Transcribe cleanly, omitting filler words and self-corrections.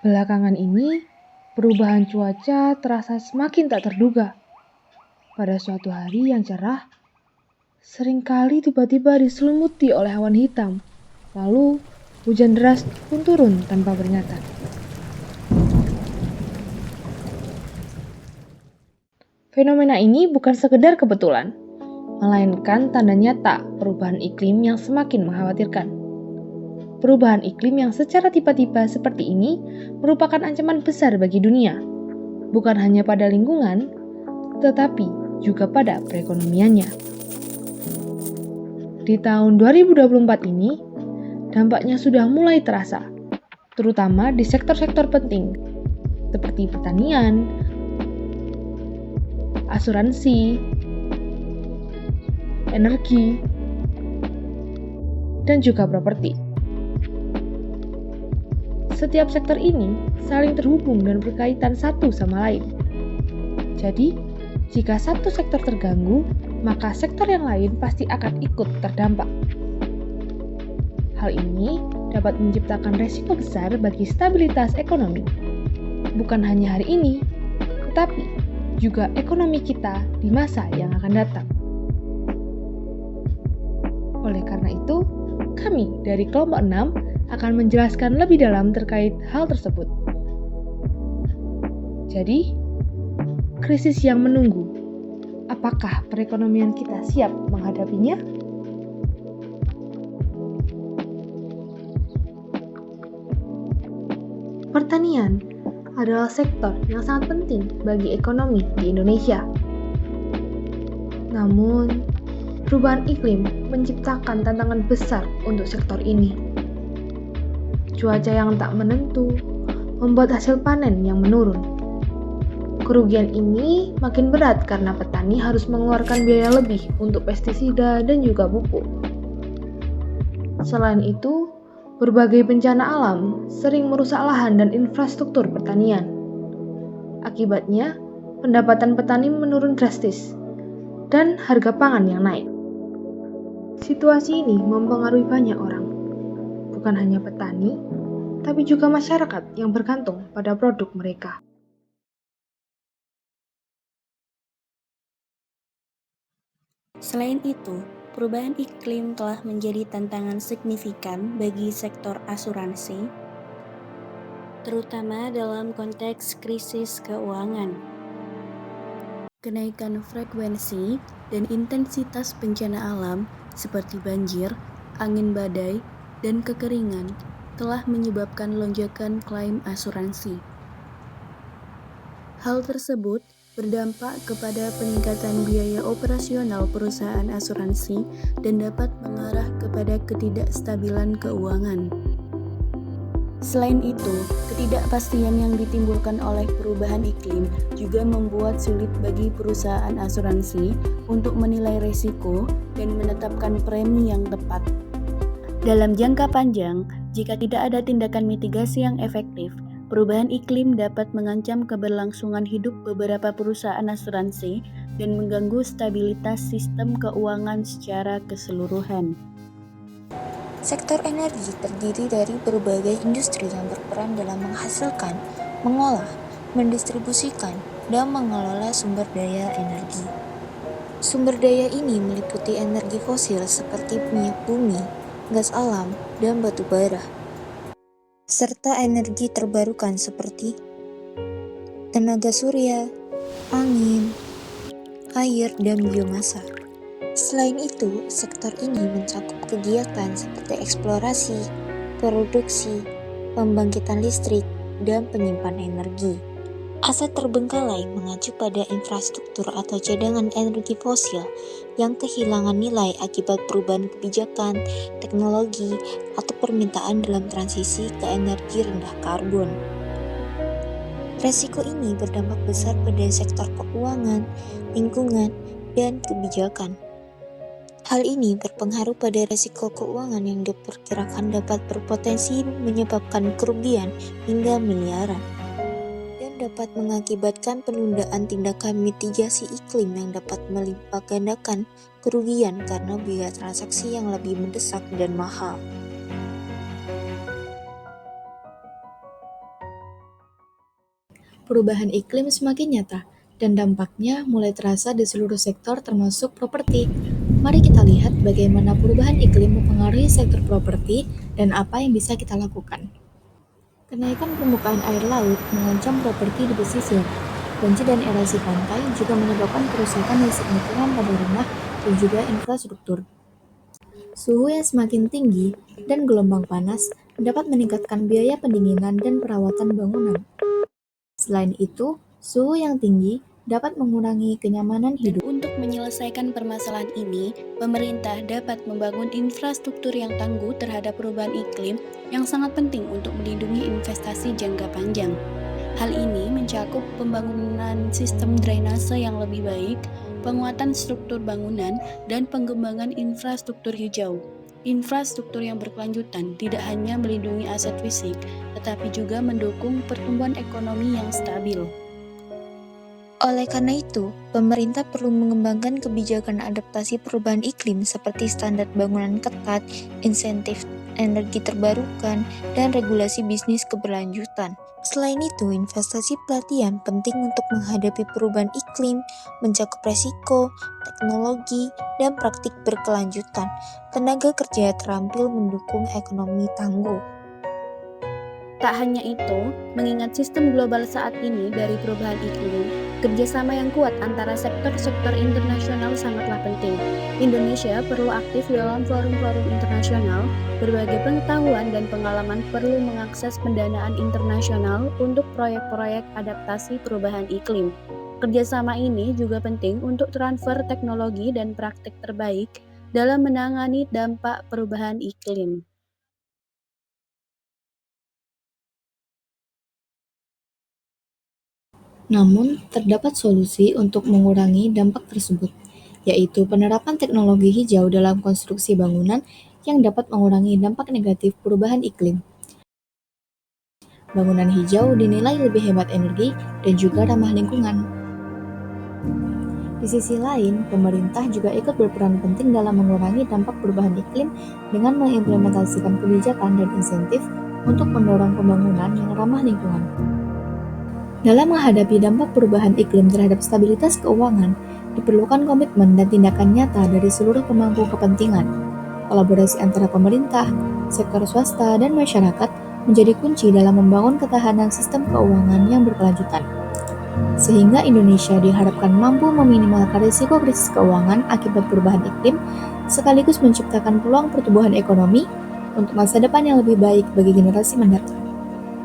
Belakangan ini, perubahan cuaca terasa semakin tak terduga. Pada suatu hari yang cerah, seringkali tiba-tiba diselimuti oleh awan hitam. Lalu, hujan deras pun turun tanpa peringatan. Fenomena ini bukan sekedar kebetulan, melainkan tanda nyata perubahan iklim yang semakin mengkhawatirkan. Perubahan iklim yang secara tiba-tiba seperti ini merupakan ancaman besar bagi dunia, bukan hanya pada lingkungan, tetapi juga pada perekonomiannya. Di tahun 2024 ini, dampaknya sudah mulai terasa, terutama di sektor-sektor penting seperti pertanian, asuransi, energi, dan juga properti. Setiap sektor ini saling terhubung dan berkaitan satu sama lain. Jadi, jika satu sektor terganggu, maka sektor yang lain pasti akan ikut terdampak. Hal ini dapat menciptakan resiko besar bagi stabilitas ekonomi. Bukan hanya hari ini, tetapi juga ekonomi kita di masa yang akan datang. Oleh karena itu, kami dari kelompok 6 akan menjelaskan lebih dalam terkait hal tersebut. Jadi, krisis yang menunggu, apakah perekonomian kita siap menghadapinya? Pertanian adalah sektor yang sangat penting bagi ekonomi di Indonesia. Namun, perubahan iklim menciptakan tantangan besar untuk sektor ini. Cuaca yang tak menentu membuat hasil panen yang menurun. Kerugian ini makin berat karena petani harus mengeluarkan biaya lebih untuk pestisida dan juga pupuk. Selain itu, berbagai bencana alam sering merusak lahan dan infrastruktur pertanian. Akibatnya, pendapatan petani menurun drastis dan harga pangan yang naik. Situasi ini mempengaruhi banyak orang, bukan hanya petani, tapi juga masyarakat yang bergantung pada produk mereka. Selain itu, perubahan iklim telah menjadi tantangan signifikan bagi sektor asuransi, terutama dalam konteks krisis keuangan. Kenaikan frekuensi dan intensitas bencana alam seperti banjir, angin badai, dan kekeringan telah menyebabkan lonjakan klaim asuransi. Hal tersebut berdampak kepada peningkatan biaya operasional perusahaan asuransi dan dapat mengarah kepada ketidakstabilan keuangan. Selain itu, ketidakpastian yang ditimbulkan oleh perubahan iklim juga membuat sulit bagi perusahaan asuransi untuk menilai risiko dan menetapkan premi yang tepat. Dalam jangka panjang, jika tidak ada tindakan mitigasi yang efektif, perubahan iklim dapat mengancam keberlangsungan hidup beberapa perusahaan asuransi dan mengganggu stabilitas sistem keuangan secara keseluruhan. Sektor energi terdiri dari berbagai industri yang berperan dalam menghasilkan, mengolah, mendistribusikan, dan mengelola sumber daya energi. Sumber daya ini meliputi energi fosil seperti minyak bumi, gas alam, dan batu bara, serta energi terbarukan seperti tenaga surya, angin, air, dan biomasa. Selain itu, sektor ini mencakup kegiatan seperti eksplorasi, produksi, pembangkitan listrik, dan penyimpanan energi. Aset terbengkalai mengacu pada infrastruktur atau cadangan energi fosil yang kehilangan nilai akibat perubahan kebijakan, teknologi, atau permintaan dalam transisi ke energi rendah karbon. Resiko ini berdampak besar pada sektor keuangan, lingkungan, dan kebijakan. Hal ini berpengaruh pada resiko keuangan yang diperkirakan dapat berpotensi menyebabkan kerugian hingga miliaran, dan dapat mengakibatkan penundaan tindakan mitigasi iklim yang dapat melipat gandakan kerugian karena biaya transaksi yang lebih mendesak dan mahal. perubahan iklim semakin nyata, dan dampaknya mulai terasa di seluruh sektor termasuk properti. Mari kita lihat bagaimana perubahan iklim mempengaruhi sektor properti dan apa yang bisa kita lakukan. Kenaikan permukaan air laut mengancam properti di pesisir. Banjir dan erosi pantai juga menyebabkan kerusakan yang signifikan pada rumah dan juga infrastruktur. Suhu yang semakin tinggi dan gelombang panas dapat meningkatkan biaya pendinginan dan perawatan bangunan. Selain itu, suhu yang tinggi dapat mengurangi kenyamanan hidup. Untuk menyelesaikan permasalahan ini, pemerintah dapat membangun infrastruktur yang tangguh terhadap perubahan iklim yang sangat penting untuk melindungi investasi jangka panjang. Hal ini mencakup pembangunan sistem drainase yang lebih baik, penguatan struktur bangunan, dan pengembangan infrastruktur hijau. Infrastruktur yang berkelanjutan tidak hanya melindungi aset fisik, tetapi juga mendukung pertumbuhan ekonomi yang stabil. Oleh karena itu, pemerintah perlu mengembangkan kebijakan adaptasi perubahan iklim seperti standar bangunan ketat, insentif energi terbarukan, dan regulasi bisnis keberlanjutan. Selain itu, investasi pelatihan penting untuk menghadapi perubahan iklim, mencakup resiko, teknologi, dan praktik berkelanjutan. Tenaga kerja terampil mendukung ekonomi tangguh. Tak hanya itu, mengingat sistem global saat ini dari perubahan iklim, kerjasama yang kuat antara sektor-sektor internasional sangatlah penting. Indonesia perlu aktif dalam forum-forum internasional, berbagai pengetahuan dan pengalaman perlu mengakses pendanaan internasional untuk proyek-proyek adaptasi perubahan iklim. Kerjasama ini juga penting untuk transfer teknologi dan praktik terbaik dalam menangani dampak perubahan iklim. Namun, terdapat solusi untuk mengurangi dampak tersebut, yaitu penerapan teknologi hijau dalam konstruksi bangunan yang dapat mengurangi dampak negatif perubahan iklim. Bangunan hijau dinilai lebih hemat energi dan juga ramah lingkungan. Di sisi lain, pemerintah juga ikut berperan penting dalam mengurangi dampak perubahan iklim dengan mengimplementasikan kebijakan dan insentif untuk mendorong pembangunan yang ramah lingkungan. Dalam menghadapi dampak perubahan iklim terhadap stabilitas keuangan, diperlukan komitmen dan tindakan nyata dari seluruh pemangku kepentingan. Kolaborasi antara pemerintah, sektor swasta, dan masyarakat menjadi kunci dalam membangun ketahanan sistem keuangan yang berkelanjutan. Sehingga Indonesia diharapkan mampu meminimalkan risiko krisis keuangan akibat perubahan iklim, sekaligus menciptakan peluang pertumbuhan ekonomi untuk masa depan yang lebih baik bagi generasi mendatang.